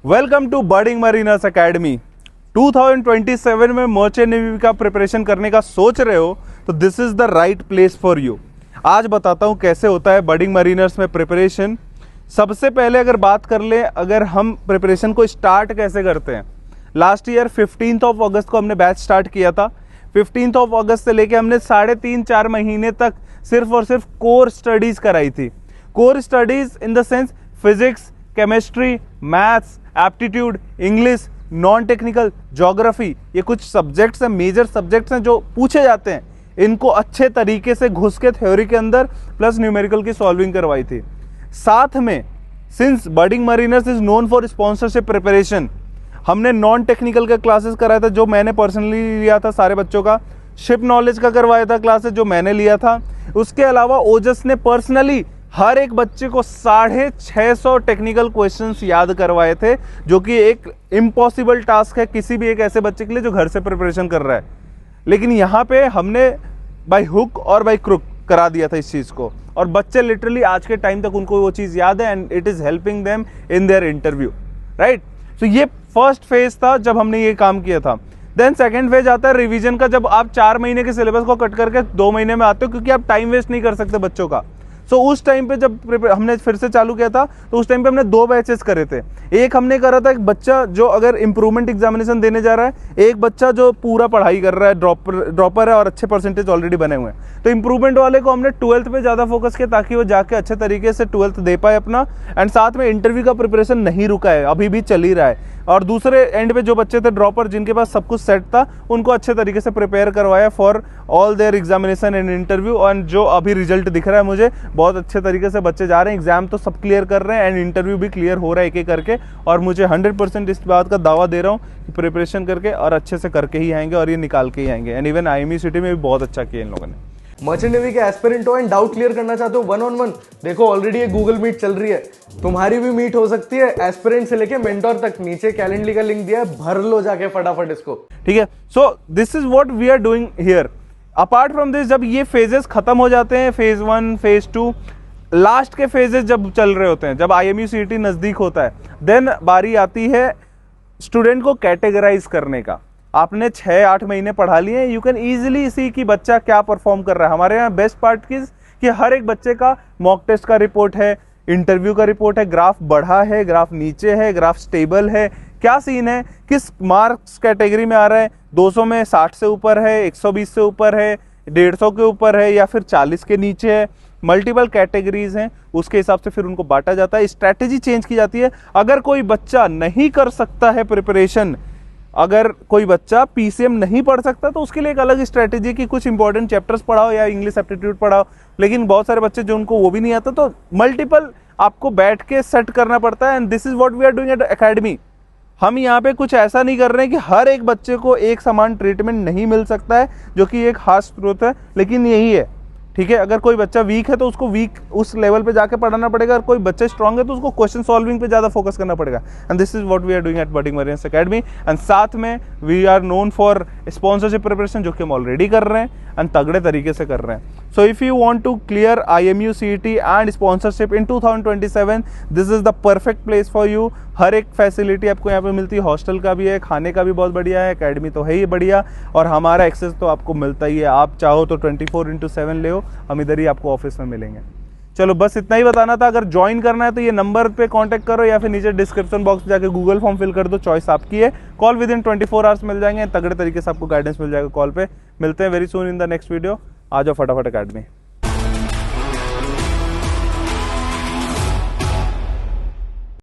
Welcome to Birding Mariners Academy. 2027 में merchant navy का preparation करने का सोच रहे हो तो this is the right place for you. आज बताता हूँ कैसे होता है बर्डिंग मरीनर्स में प्रिपरेशन। सबसे पहले अगर बात कर ले, अगर हम प्रिपरेशन को स्टार्ट कैसे करते हैं। लास्ट ईयर 15 अगस्त को हमने बैच स्टार्ट किया था। 15 अगस्त से लेके हमने 3.5-4 महीने तक सिर्फ और सिर्फ कोर स्टडीज कराई थी। Core studies in the sense physics, chemistry, maths, aptitude, English, non technical, geography, ये कुछ सब्जेक्ट्स हैं, मेजर सब्जेक्ट्स हैं जो पूछे जाते हैं। इनको अच्छे तरीके से घुस के थ्योरी के अंदर प्लस न्यूमेरिकल की सॉल्विंग करवाई थी। साथ में since Birding Mariners is known for sponsorship preparation, हमने नॉन टेक्निकल का क्लासेस कराया था जो मैंने पर्सनली लिया था सारे बच्चों का। शिप नॉलेज का करवाया था क्लासेस जो मैंने लिया था। उसके अलावा ओजस ने पर्सनली हर एक बच्चे को 650 टेक्निकल क्वेश्चंस याद करवाए थे, जो कि एक इम्पॉसिबल टास्क है किसी भी एक ऐसे बच्चे के लिए जो घर से प्रिपरेशन कर रहा है। लेकिन यहाँ पे हमने बाय हुक और बाय क्रुक करा दिया था इस चीज़ को, और बच्चे लिटरली आज के टाइम तक उनको वो चीज़ याद है and it is helping them in their interview, right. तो ये फर्स्ट फेज था जब हमने ये काम किया था। देन सेकेंड फेज आता है रिवीजन का, जब आप 4 महीने के सिलेबस को कट करके 2 महीने में आते हो, क्योंकि आप टाइम वेस्ट नहीं कर सकते बच्चों का। सो उस टाइम पे जब हमने फिर से चालू किया था तो उस टाइम पे हमने 2 बैचेस करे थे। एक हमने करा था एक बच्चा जो अगर इंप्रूवमेंट एग्जामिनेशन देने जा रहा है, एक बच्चा जो पूरा पढ़ाई कर रहा है, ड्रॉपर है और अच्छे परसेंटेज ऑलरेडी बने हुए हैं। तो इंप्रूवमेंट वाले को हमने 12th पे ज़्यादा फोकस किया ताकि वो जाके अच्छे तरीके से 12th दे पाए अपना। एंड साथ में इंटरव्यू का प्रिपरेशन नहीं रुका है, अभी भी चल ही रहा है। और दूसरे एंड पे जो बच्चे थे ड्रॉपर, जिनके पास सब कुछ सेट था, उनको अच्छे तरीके से प्रिपेयर करवाया for all their examination and interview. And जो अभी रिजल्ट दिख रहा है मुझे, बहुत अच्छे तरीके से बच्चे जा रहे हैं, एग्जाम तो सब क्लियर कर रहे हैं एंड इंटरव्यू भी क्लियर हो रहा है एक एक करके। और मुझे 100% इस बात का दावा दे रहा हूँ कि प्रिपरेशन करके और अच्छे से करके ही आएंगे और ये निकाल के ही आएंगे। एंड इवन IME सिटी में भी बहुत अच्छा किया इन लोगों ने। मर्चेंट नेवी के एस्पिरेंट हो एंड डाउट क्लियर करना चाहते हो 1-on-1, देखो ऑलरेडी एक गूगल मीट चल रही है, तुम्हारी भी मीट हो सकती है। एस्पिरेंट से लेके मेंटोर तक नीचे कैलेंडली का लिंक दिया है, भर लो जाके फटाफट इसको, ठीक है। So this is what we are doing here. Apart from this, जब ये फेजेस खत्म हो जाते हैं, फेज 1, फेज 2, लास्ट के फेजेस जब चल रहे होते हैं, जब IMU CET नजदीक होता है, देन बारी आती है स्टूडेंट को कैटेगराइज करने का। आपने 6-8 महीने पढ़ा लिए, यू कैन ईजिली सी कि बच्चा क्या परफॉर्म कर रहा है। हमारे यहाँ बेस्ट पार्ट कि हर एक बच्चे का मॉक टेस्ट का रिपोर्ट है, इंटरव्यू का रिपोर्ट है, ग्राफ बढ़ा है, ग्राफ नीचे है, ग्राफ स्टेबल है, क्या सीन है, किस मार्क्स कैटेगरी में आ रहा है, 200 में 60 से ऊपर है, 120 से ऊपर है, 150 के ऊपर है, या फिर 40 के नीचे है। मल्टीपल कैटेगरीज हैं, उसके हिसाब से फिर उनको बांटा जाता है, स्ट्रैटेजी चेंज की जाती है। अगर कोई बच्चा नहीं कर सकता है प्रिपरेशन, अगर कोई बच्चा PCM नहीं पढ़ सकता, तो उसके लिए एक अलग स्ट्रैटेजी की कुछ इंपॉर्टेंट चैप्टर्स पढ़ाओ या इंग्लिश एप्टीट्यूड पढ़ाओ। लेकिन बहुत सारे बच्चे जो उनको वो भी नहीं आता, तो मल्टीपल आपको बैठ के सेट करना पड़ता है। And this is what we are doing at academy. हम यहाँ पे कुछ ऐसा नहीं कर रहे हैं कि हर एक बच्चे को एक समान ट्रीटमेंट नहीं मिल सकता है, जो कि एक हार्श ट्रूथ है, लेकिन यही है, ठीक है। अगर कोई बच्चा वीक है तो उसको वीक उस लेवल पे जाके पढ़ाना पड़ेगा, और कोई बच्चा स्ट्रांग है तो उसको क्वेश्चन सॉल्विंग पे ज़्यादा फोकस करना पड़ेगा। And this is what we are doing at Birding Mariners Academy. And साथ में we are known for sponsorship preparation, जो कि हम ऑलरेडी कर रहे हैं एंड तगड़े तरीके से कर रहे हैं। So if you want to clear IMU CET and sponsorship in 2027, this is the perfect place for you. हर एक फैसिलिटी आपको यहाँ पे मिलती है, हॉस्टल का भी है, खाने का भी बहुत बढ़िया है, एकेडमी तो है ही बढ़िया, और हमारा एक्सेस तो आपको मिलता ही है। आप चाहो तो 24/7 ले हो, हम इधर ही आपको ऑफिस में मिलेंगे। चलो बस इतना ही बताना था। अगर ज्वाइन करना है तो ये नंबर पे कांटेक्ट करो, या फिर नीचे डिस्क्रिप्शन बॉक्स में जाके गूगल फॉर्म फिल कर दो, चॉइस आपकी है। कॉल विद इन 24 आवर्स मिल जाएंगे, तगड़े तरीके से आपको गाइडेंस मिल जाएगा कॉल पे। मिलते हैं very soon in the next video. आ जाओ फटाफट एकेडमी।